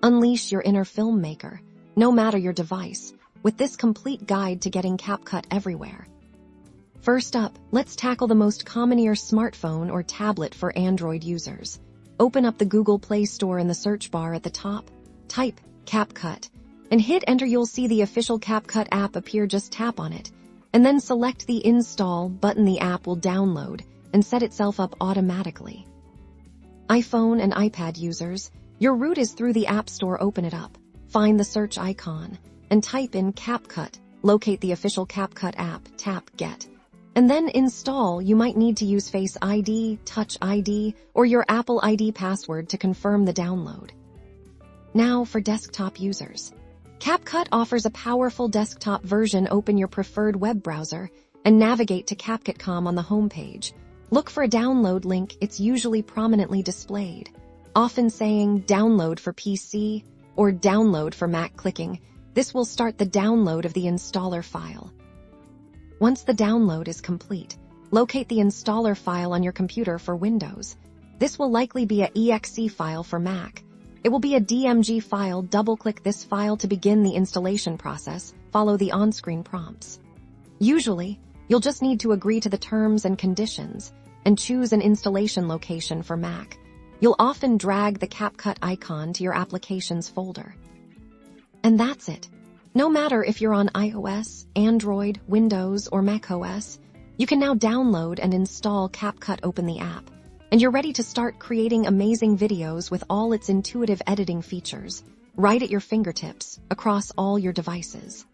Unleash your inner filmmaker, no matter your device, with this complete guide to getting CapCut everywhere. First up, let's tackle the most common your smartphone or tablet for Android users. Open up the Google Play Store in the search bar at the top, type CapCut, and hit enter. You'll see the official CapCut app appear. Just tap on it, and then select the Install button. The app will download and set itself up automatically. iPhone and iPad users, your route is through the App Store. Open it up, find the search icon, and type in CapCut. Locate the official CapCut app, tap Get, and then install. You might need to use Face ID, Touch ID, or your Apple ID password to confirm the download. Now for desktop users. CapCut offers a powerful desktop version. Open your preferred web browser and navigate to CapCut.com on the homepage. Look for a download link. It's usually prominently displayed, often saying download for PC or download for Mac. Clicking this will start the download of the installer file. Once the download is complete, locate the installer file on your computer. For Windows, this will likely be an exe file. For Mac, it will be a DMG file. Double-click this file to begin the installation process. Follow the on-screen prompts. Usually, you'll just need to agree to the terms and conditions and choose an installation location. For Mac, you'll often drag the CapCut icon to your Applications folder. And that's it. No matter if you're on iOS, Android, Windows, or macOS, you can now download and install CapCut. Open the app, and you're ready to start creating amazing videos with all its intuitive editing features, right at your fingertips, across all your devices.